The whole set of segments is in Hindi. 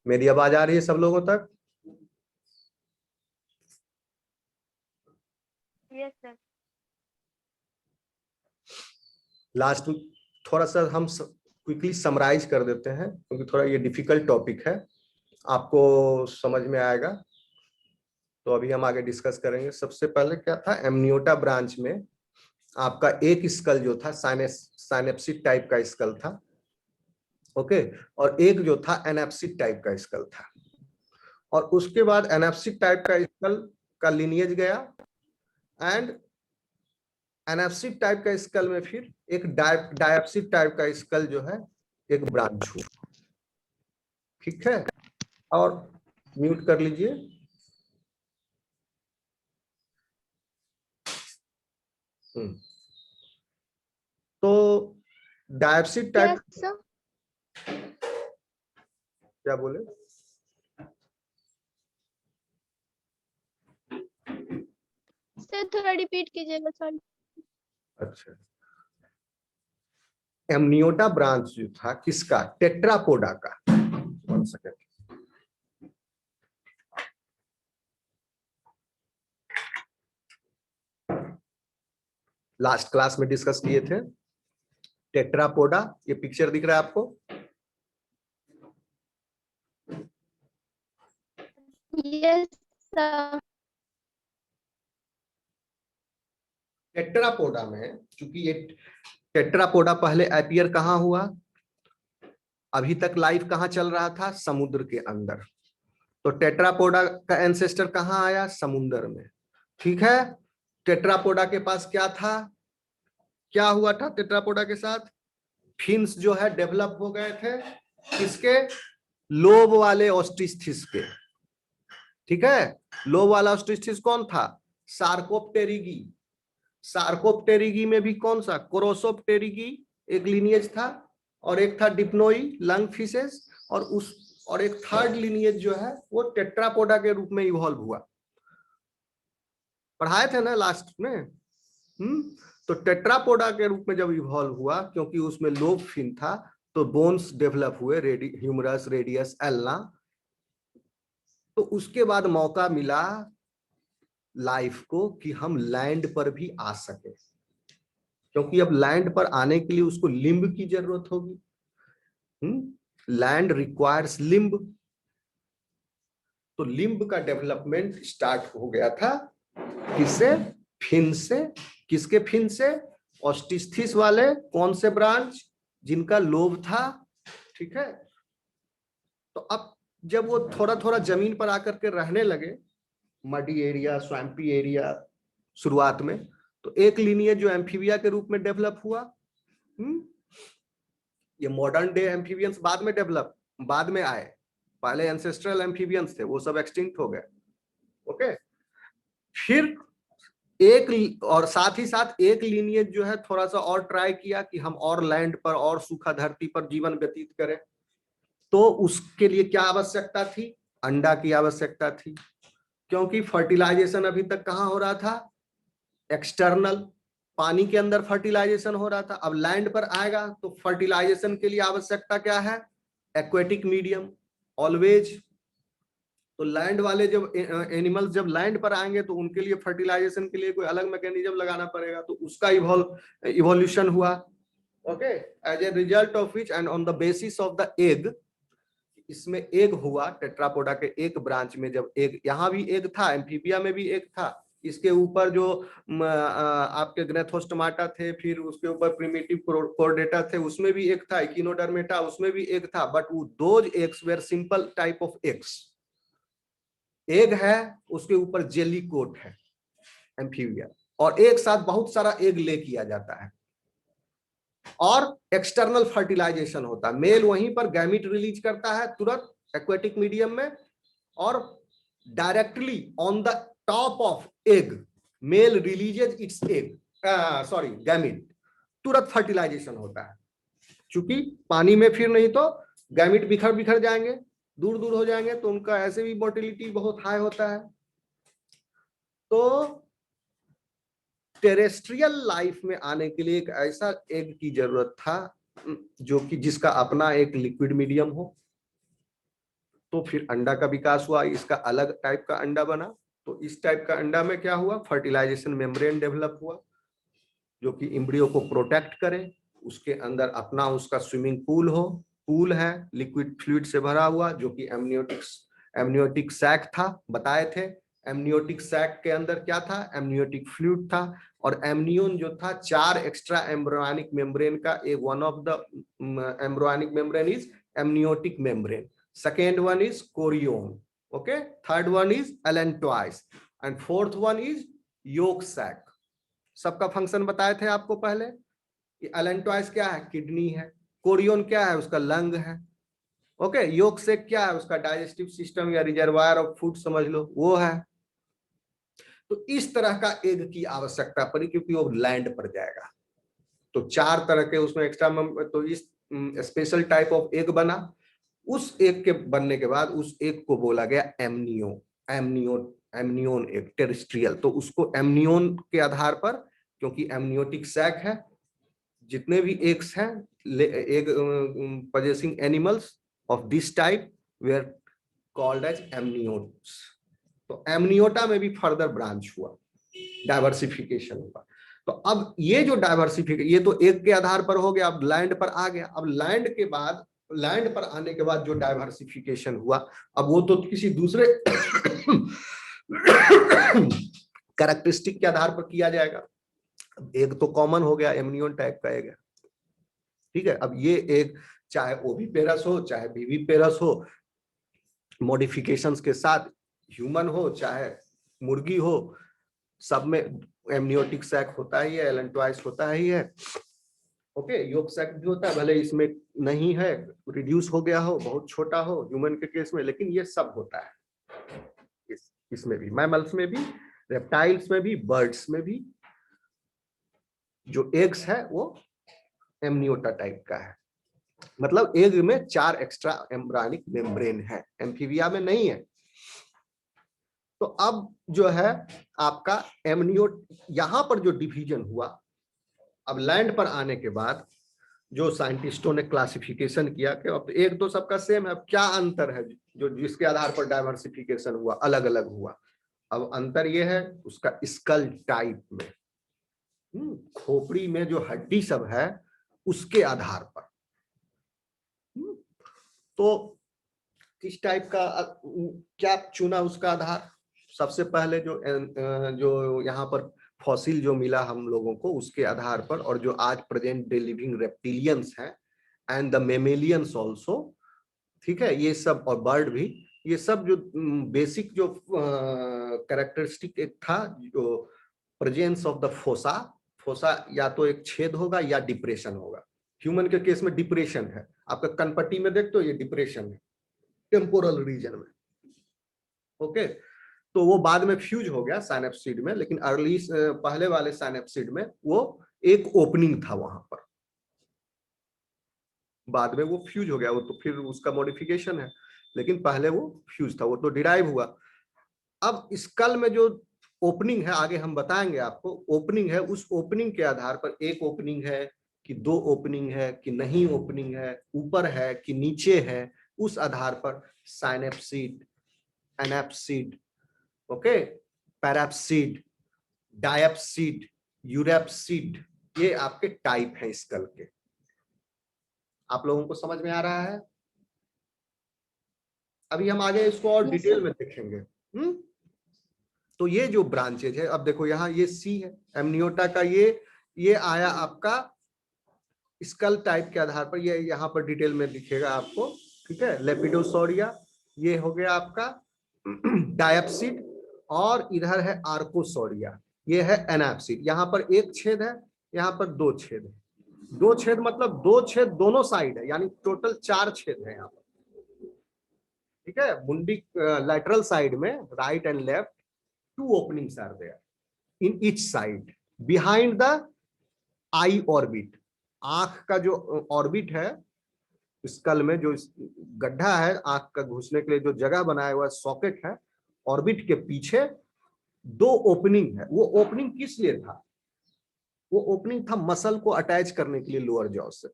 मेरी आवाज आ रही है सब लोगों तक? Yes sir. लास्ट में थोड़ा सा हम क्विकली समराइज कर देते हैं, क्योंकि थोड़ा ये डिफिकल्ट टॉपिक है, आपको समझ में आएगा। तो अभी हम आगे डिस्कस करेंगे। सबसे पहले क्या था, एमनियोटा ब्रांच में आपका एक स्कल जो था साइनेप्सिड टाइप का स्कल था, ओके, और एक जो था एनेप्सिड टाइप का स्कल था। और उसके बाद एनेप्सिड टाइप का स्कल का लिनिएज गया, एंड एनेप्सिड टाइप का स्कल में फिर एक डायप्सिड टाइप का स्कल जो है एक ब्रांच हुआ। ठीक है, और म्यूट कर लीजिए। तो डायप्सिड क्या टाइप, सर? क्या बोले? सर थोड़ा रिपीट कीजिएगा, सॉरी। अच्छा, एमनियोटा ब्रांच जो था किसका, टेट्रापोडा का। 1 सेकेंड। लास्ट क्लास में डिस्कस किए थे टेट्रापोडा। ये पिक्चर दिख रहा है आपको? Yes sir. टेट्रापोडा में, चूंकि ये टेट्रापोडा पहले अपीयर कहाँ हुआ, अभी तक लाइफ कहाँ चल रहा था, समुद्र के अंदर। तो टेट्रापोडा का एंसेस्टर कहाँ आया, समुद्र में। ठीक है, टेट्रापोडा के पास क्या था, क्या हुआ था टेट्रापोडा के साथ, फिन्स जो है डेवलप हो गए थे, किसके, लोब वाले ऑस्टिस्थिस के। ठीक है, लोब वाला ऑस्टिस्थिस कौन था, सार्कोप्टेरिगी। सार्कोप्टेरिगी में भी कौन सा, कोरोसोप्टेरिगी एक लिनिएज था, और एक था डिप्नोई लंग फिशेस, और एक थर्ड लिनिएज जो है वो टेट्रापोडा के रूप में इवॉल्व हुआ। पढ़ाए थे ना लास्ट में। तो टेट्रापोडा के रूप में जब इवॉल्व हुआ, क्योंकि उसमें लोब फिन था, तो बोन्स डेवलप हुए, ह्यूमरस, रेडियस, एल्ना। तो उसके बाद मौका मिला लाइफ को कि हम लैंड पर भी आ सके, क्योंकि अब लैंड पर आने के लिए उसको लिम्ब की जरूरत होगी। Land requires limb. तो लिम्ब का डेवलपमेंट स्टार्ट हो गया था, किससे, फिन से। किसके फिन से, ऑस्टिस्थिस वाले कौन से ब्रांच, जिनका लोब था। ठीक है, तो अब जब वो थोड़ा थोड़ा जमीन पर आकर के रहने लगे, मडी एरिया, स्वैम्पी एरिया शुरुआत में, तो एक लिनिएज जो एम्फीबिया के रूप में डेवलप हुआ। ये मॉडर्न डे एम्फीबियंस बाद में आए, पहले एंसेस्ट्रल एम्फीबियंस थे, वो सब एक्सटिंक्ट हो गए। ओके, फिर एक, और साथ ही साथ एक लिनिएज जो है थोड़ा सा और ट्राई किया कि हम और लैंड पर और सूखा धरती पर जीवन व्यतीत करें। तो उसके लिए क्या आवश्यकता थी, अंडा की आवश्यकता थी, क्योंकि फर्टिलाइजेशन अभी तक कहाँ हो रहा था, एक्सटर्नल, पानी के अंदर फर्टिलाइजेशन हो रहा था। अब लैंड पर आएगा तो फर्टिलाइजेशन के लिए आवश्यकता क्या है, एक्वेटिक मीडियम ऑलवेज। तो लैंड वाले जब एनिमल्स जब लैंड पर आएंगे तो उनके लिए फर्टिलाइजेशन के लिए कोई अलग मैकेनिज्म लगाना पड़ेगा, तो उसका इवोल्यूशन हुआ। Okay, as a result of which and on the basis of the egg, इसमें एग हुआ टेट्रापोडा के एक ब्रांच में। जब एग, यहाँ भी एग था, एम्फीबिया में भी एग था, इसके ऊपर जो आपके ग्नेथोस्टोमाटा थे, फिर उसके ऊपर प्रिमिटिव कोर्डेटा थे, उसमें भी एक था, इकिनोडर्मेटा उसमें भी एक था, बट वो those eggs were simple type of eggs. Egg है, उसके ऊपर जेली कोट है, एम्फीबिया, और एक साथ बहुत सारा एग ले किया जाता है, और एक्सटर्नल फर्टिलाइजेशन होता है। मेल वहीं पर गैमीट रिलीज करता है तुरंत एक्वेटिक मीडियम में, और directly on the top of egg male releases its egg, sorry gamete, तुरंत फर्टिलाइजेशन होता है। चूंकि पानी में फिर नहीं तो गैमीट बिखर बिखर जाएंगे, दूर दूर हो जाएंगे, तो उनका ऐसे भी मोटिलिटी बहुत हाई होता है। तो टेरेस्ट्रियल लाइफ में आने के लिए एक ऐसा एग की जरूरत था जो कि जिसका अपना एक लिक्विड मीडियम हो, तो फिर अंडा का विकास हुआ, इसका अलग टाइप का अंडा बना। तो इस टाइप का अंडा में क्या हुआ, फर्टिलाइजेशन मेम्ब्रेन डेवलप हुआ जो कि एम्ब्रियो को प्रोटेक्ट करे, उसके अंदर अपना उसका स्विमिंग पूल हो, पूल है लिक्विड फ्लूइड से भरा हुआ जो कि एमनियोटिक सैक था, बताए थे। एमनियोटिक सैक के अंदर क्या था, एमनियोटिक फ्लूइड था, और एमनियोन जो था 4 एक्स्ट्रा एम्ब्रियोनिक मेम्ब्रेन का एक, one of the embryonic membrane is amniotic membrane, second one is chorion, okay, third one is allantois, and fourth one is yolk sac. सबका फंक्शन बताए थे आपको पहले कि एलेंटॉइस क्या है, किडनी है, कोरियोन क्या है, उसका लंग है, ओके, योक सैक क्या है, उसका डाइजेस्टिव सिस्टम या रिजर्वायर ऑफ फूड समझ लो वो है। तो इस तरह का एग की आवश्यकता पड़ी क्योंकि वो लैंड पर जाएगा। तो 4 तरह के उसमें एक्स्ट्रा, तो इस स्पेशल टाइप ऑफ एग बना। उस एग के बनने के बाद उस एग को बोला गया एमनियोन एग, टेरेस्ट्रियल। तो उसको एमनियोन के आधार पर, क्योंकि एमनियोटिक सैक है, जितने भी एग्स हैं, egg possessing animals of this type were called as amniotes. तो एमनियोटा में भी फर्दर ब्रांच हुआ, डाइवर्सिफिकेशन हुआ। तो अब ये जो डाइवर्सिफिकेशन, ये तो एग के आधार पर हो गया, अब लैंड पर आ गया। अब लैंड पर आने के बाद जो डाइवर्सिफिकेशन हुआ, अब वो तो किसी दूसरे कैरेक्टरिस्टिक के आधार पर किया जाएगा। एग तो कॉमन हो गया, एमनियोन टाइप का एग है, ठीक है। अब ये एग चाहे ओविपेरस हो चाहे विविपेरस हो, मॉडिफिकेशंस के साथ ह्यूमन हो चाहे मुर्गी हो, सब में एमनियोटिक सैक होता ही है, एलेंटॉइस होता ही है, ओके। योक सैक भी होता है, भले इसमें नहीं है, रिड्यूस हो गया हो, बहुत छोटा हो ह्यूमन के केस में, लेकिन ये सब होता है इसमें भी, मैमल्स में भी, रेप्टाइल्स में भी, बर्ड्स में भी। जो एग्स है वो एमनियोटा टाइप का है, मतलब एग में 4 एक्स्ट्रा एम्ब्रियोनिक मेम्ब्रेन है, एम्फीबिया में नहीं है। तो अब जो है आपका एमनियोट, यहां पर जो डिवीजन हुआ, अब लैंड पर आने के बाद जो साइंटिस्टों ने क्लासिफिकेशन किया कि अब एक तो सबका सेम है, अब क्या अंतर है जो जिसके आधार पर डाइवर्सिफिकेशन हुआ, अलग अलग हुआ। अब अंतर यह है उसका स्कल टाइप में, खोपड़ी में जो हड्डी सब है उसके आधार पर। तो किस टाइप का क्या चुना उसका आधार, सबसे पहले जो यहाँ पर फॉसिल जो मिला हम लोगों को उसके आधार पर, और जो आज प्रेजेंट डे लिविंग रेप्टिलियंस हैं एंड द मेमेलियंस ऑल्सो, ठीक है, ये सब, और बर्ड भी, ये सब जो बेसिक जो कैरेक्टरिस्टिक एक था, जो प्रेजेंस ऑफ द फोसा या तो एक छेद होगा या डिप्रेशन होगा। ह्यूमन के केस में डिप्रेशन है, आपका कनपट्टी में देखते हो ये डिप्रेशन है टेम्पोरल रीजन में, ओके। तो वो बाद में फ्यूज हो गया साइनेप्सिड में, लेकिन अर्ली पहले वाले साइनेप्सिड में वो एक ओपनिंग था वहां पर, बाद में वो फ्यूज हो गया, वो तो फिर उसका मॉडिफिकेशन है, लेकिन पहले वो फ्यूज था, वो तो डिराइव हुआ। अब स्कल में जो ओपनिंग है, आगे हम बताएंगे आपको, ओपनिंग है, उस ओपनिंग के आधार पर, एक ओपनिंग है कि 2 ओपनिंग है कि नहीं ओपनिंग है, ऊपर है कि नीचे है, उस आधार पर साइनेप्सिड, एनेप्सिड, ओके, पैराप्सिड, डायप्सिड, यूरेप्सिड, ये आपके टाइप हैं स्कल के। आप लोगों को समझ में आ रहा है? अभी हम आगे इसको और डिटेल में देखेंगे। तो ये जो ब्रांचेज है, अब देखो यहाँ ये सी है एमनियोटा का, ये आया आपका स्कल टाइप के आधार पर, ये यहाँ पर डिटेल में दिखेगा आपको, ठीक है। लेपिडोसोरिया ये हो गया आपका डायप्सिड, और इधर है आर्कोसोरिया, ये है एनाप्सिड। यहाँ पर एक छेद है, यहाँ पर 2 छेद है, 2 छेद मतलब 2 छेद दोनों साइड है, यानी टोटल 4 छेद है यहाँ पर, ठीक है। मुंडी लैटरल साइड में, right and left, 2 openings are there in each side behind the eye orbit। आंख का जो ऑर्बिट है, स्कल में जो गड्ढा है आंख का घुसने के लिए जो जगह बनाया हुआ सॉकेट है, ऑर्बिट के पीछे 2 ओपनिंग है। वो ओपनिंग किस लिए था? वो ओपनिंग था मसल को अटैच करने के लिए लोअर जॉ से।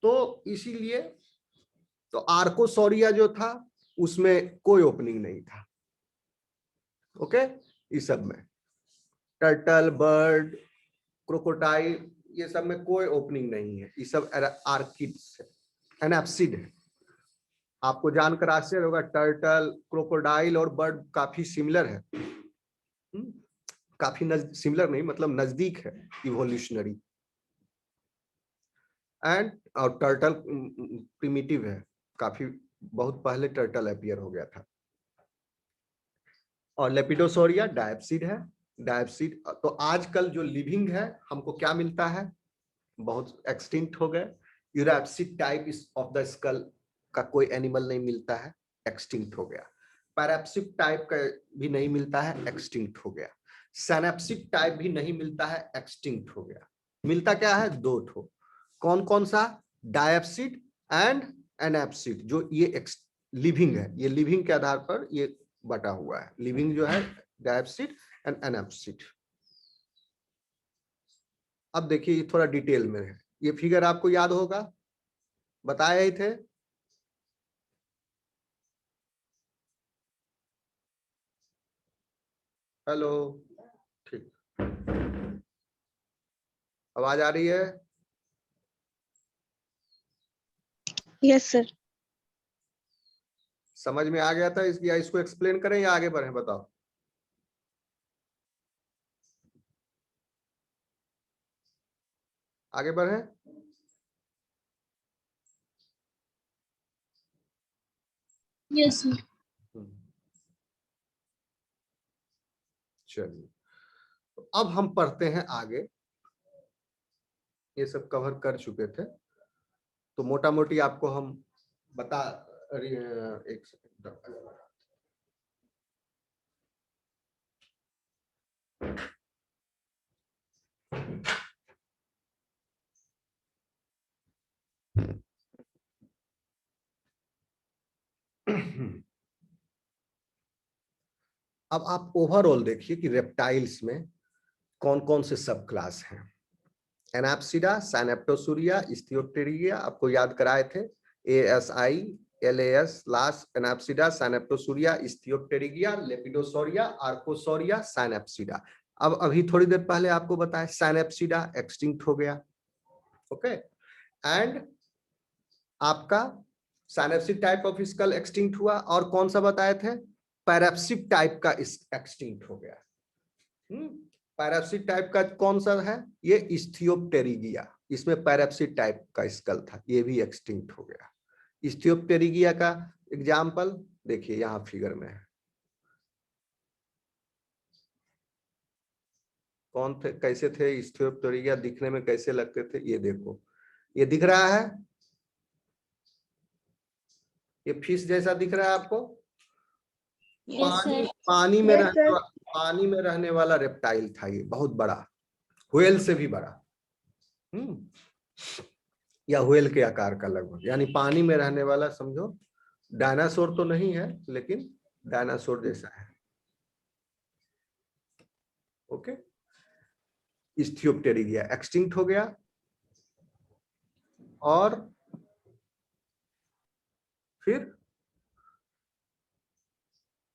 तो इसीलिए तो आर्कोसोरिया जो था उसमें कोई ओपनिंग नहीं था। ओके, इस सब में टर्टल, बर्ड, क्रोकोडाइल, ये सब में कोई ओपनिंग नहीं है, ये सब आर्किड्स है, एनाप्सिड है। आपको जानकर आश्चर्य होगा, टर्टल, क्रोकोडाइल और बर्ड काफी सिमिलर है। काफी सिमिलर नहीं, मतलब नजदीक है इवोल्यूशनरी। एंड और टर्टल प्रिमिटिव है, काफी बहुत पहले टर्टल अपीयर हो गया था। और लेपिडोसोरिया डायप्सिड है। डायप्सिड तो आजकल जो लिविंग है हमको क्या मिलता है, बहुत एक्सटिंक्ट हो गए। यूरैप्सिड टाइप ऑफ द स्कल का कोई एनिमल नहीं मिलता है, एक्सटिंक्ट हो गया। पैराप्सिड टाइप का भी नहीं मिलता है, एक्सटिंक्ट हो गया। सैनेप्सिड टाइप भी नहीं मिलता है, एक्सटिंक्ट हो गया। मिलता क्या है, दो ठो। कौन कौन सा, डायप्सिड एंड एनैप्सिड, जो ये लिविंग है, ये लिविंग के आधार पर ये बटा हुआ है। लिविंग जो है डायप्सिड एंड एनैप्सिड। अब देखिए ये थोड़ा डिटेल में है, ये फिगर आपको याद होगा, बताए ही थे। हेलो, ठीक, आवाज आ रही है? Yes sir. समझ में आ गया था या इसको एक्सप्लेन करें या आगे बढ़े, बताओ। आगे बढ़े? Yes sir. चलिए, तो अब हम पढ़ते हैं आगे। ये सब कवर कर चुके थे, तो मोटा मोटी आपको हम बता, एक सेकंड, अब आप ओवरऑल देखिए कि रेप्टाइल्स में कौन कौन से सब क्लास हैं। एनाप्सिडा, सैनेप्टोसूरिया, इस्थियोप्टेरिगिया, आपको याद कराए थे, ASI, LAS, लास्ट एनाप्सिडा, सैनेप्टोसूरिया, इस्थियोप्टेरिगिया, लेपिडोसोरिया, आर्कोसोरिया, सैनेप्सिडा। अब अभी थोड़ी देर पहले आपको बताया सैनेप्सिडा एक्सटिंक्ट हो गया। ओके, एंड आपका सैनेप्सिड टाइप ऑफ स्कल एक्सटिंक्ट हुआ, और कौन सा बताए थे, पैराप्सिड टाइप का एक्सटिंक्ट हो गया। पैराप्सिड टाइप का कौन सा है, ये इस्थियोप्टेरिगिया, इसमें पैराप्सिड टाइप का स्कल था, ये भी एक्सटिंक्ट हो गया। इस्थियोप्टेरिगिया का एग्जाम्पल देखिए यहाँ फिगर में है। कौन थे, कैसे थे इस्थियोप्टेरिगिया, दिखने में कैसे लगते थे, ये देखो, ये दिख रहा है, ये फिश जैसा दिख रहा है आपको। पानी में रहने वाला रेप्टाइल था, ये बहुत बड़ा, व्हेल से भी बड़ा, या व्हेल के आकार का लगभग, यानी पानी में रहने वाला, समझो डायनासोर तो नहीं है लेकिन डायनासोर जैसा है। ओके, इस्थियोप्टेरिगिया एक्सटिंक्ट हो गया। और फिर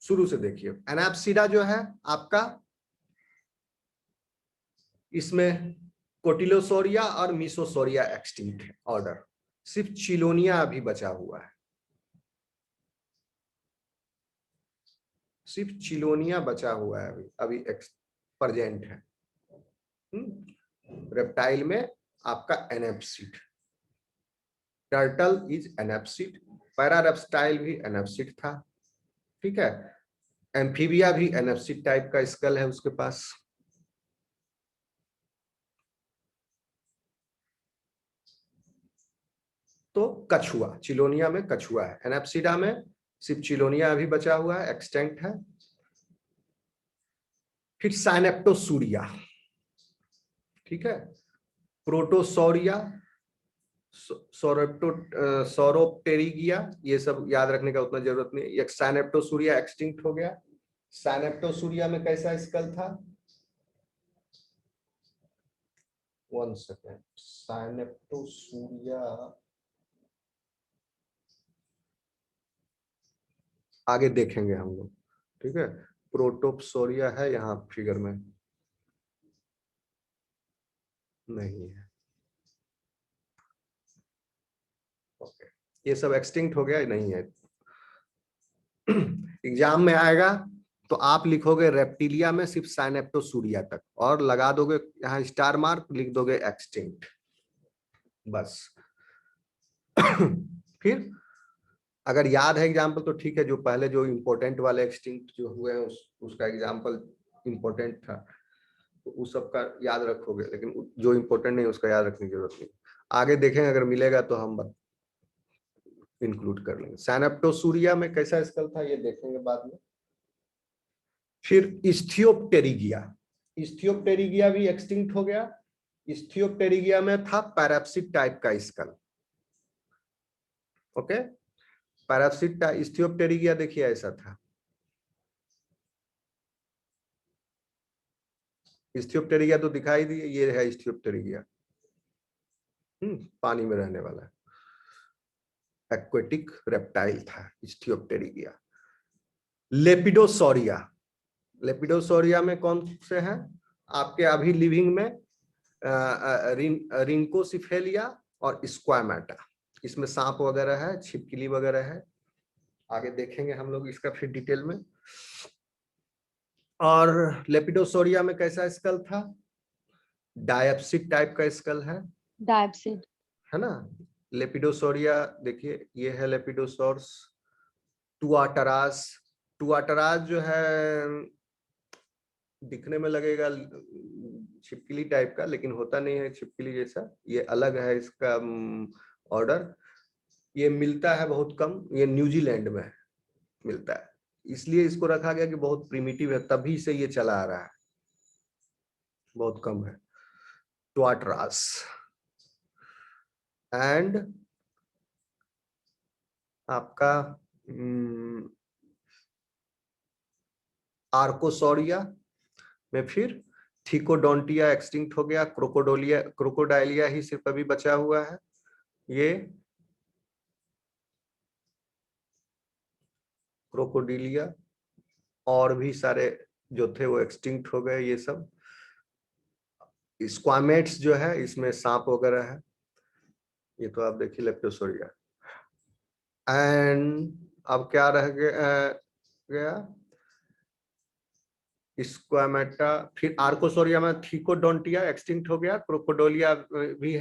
शुरू से देखिए, एनाप्सिडा जो है आपका, इसमें कोटिलोसोरिया और मिसोसोरिया एक्सटिंक्ट है ऑर्डर, सिर्फ चिलोनिया अभी बचा हुआ है, सिर्फ चिलोनिया बचा हुआ है अभी प्रेजेंट है। रेप्टाइल में आपका एनाप्सिड, टर्टल इज एनाप्सिड, पैरारेप्टाइल भी एनाप्सिड था, ठीक है। एम्फीबिया भी एनाप्सिड टाइप का स्कल है उसके पास। तो कछुआ, चिलोनिया में कछुआ है, एनाप्सिडा में सिर्फ चिलोनिया अभी बचा हुआ है, एक्सटेंट है। फिर साइनेप्टोसूरिया, ठीक है, प्रोटोसोरिया, सौरोप्टेरिगिया, ये सब याद रखने का उतना जरूरत नहीं। एक साइनेप्टोसूरिया एक्सटिंक्ट हो गया। साइनेप्टोसूरिया में कैसा स्कल था, 1 सेकेंड, साइनेप्टोसूरिया आगे देखेंगे हम लोग, ठीक है। प्रोटोप्सोरिया है यहाँ फिगर में, नहीं है। ओके, ये सब एक्सटिंक्ट हो गया, नहीं है। एग्जाम में आएगा तो आप लिखोगे रेप्टिलिया में सिर्फ साइनेप्टोसूरिया तक, और लगा दोगे यहाँ स्टार मार्क, लिख दोगे एक्सटिंक्ट, बस। फिर अगर याद है एग्जाम्पल तो ठीक है, जो पहले जो इम्पोर्टेंट वाले एक्सटिंक्ट जो हुए हैं उसका एग्जाम्पल इम्पोर्टेंट था, तो उस सब का याद रखोगे, लेकिन जो इम्पोर्टेंट नहीं उसका याद रखने की जरूरत नहीं। आगे देखेंगे, अगर मिलेगा तो हम इंक्लूड कर लेंगे। साइनेप्टोसूरिया में कैसा स्कल था ये देखेंगे बाद में। फिर इस्थियोप्टेरिगिया, इस्थियोप्टेरिगिया भी एक्सटिंक्ट हो गया। इस्थियोप्टेरिगिया में था पैराप्सिड टाइप का स्कल, ओके। पैराप्सिड इस्थियोप्टेरिगिया देखिए ऐसा था। इस्थियोप्टेरिगिया तो दिखाई दी, ये है इस्थियोप्टेरिगिया, पानी में रहने वाला एक्वेटिक रेप्टाइल था इस्थियोप्टेरिगिया। लेपिडोसोरिया, लेपिडोसोरिया में कौन से हैं आपके अभी लिविंग में? रिंकोसिफेलिया और स्क्वामेटा, इसमें सांप वगैरह है, छिपकली वगैरह है, आगे देखेंगे हम लोग इसका फिर डिटेल में। और लेपिडोसोरिया में कैसा स्कल था? डायप्सिड टाइप का स्कल है, डायप्सिड है ना। लेपिडोसोरिया देखिए, ये है लेपिडोसोर्स। टुआटरास, टुआटरास जो है दिखने में लगेगा छिपकली टाइप का, लेकिन होता नहीं है छिपकली जैसा, ये अलग है इसका ऑर्डर। ये मिलता है बहुत कम, ये न्यूजीलैंड में मिलता है, इसलिए इसको रखा गया कि बहुत प्रिमिटिव है, तभी से ये चला आ रहा है, बहुत कम है। टुआटरास एंड आपका आर्कोसोरिया में फिर थिकोडोंटिया एक्सटिंक्ट हो गया। क्रोकोडोलिया, क्रोकोडाइलिया ही सिर्फ अभी बचा हुआ है। ये क्रोकोडिलिया और भी सारे जो थे वो एक्सटिंक्ट हो गए। ये सब स्क्वामेट्स जो है इसमें सांप वगैरह है, ये तो आप देखिए लेप्टोसोरिया। एंड अब क्या रह गया? स्क्वामेटा, फिर आर्कोसोरिया में थिकोडोंटिया एक्सटिंक्ट हो गया, क्रोकोडोलिया भी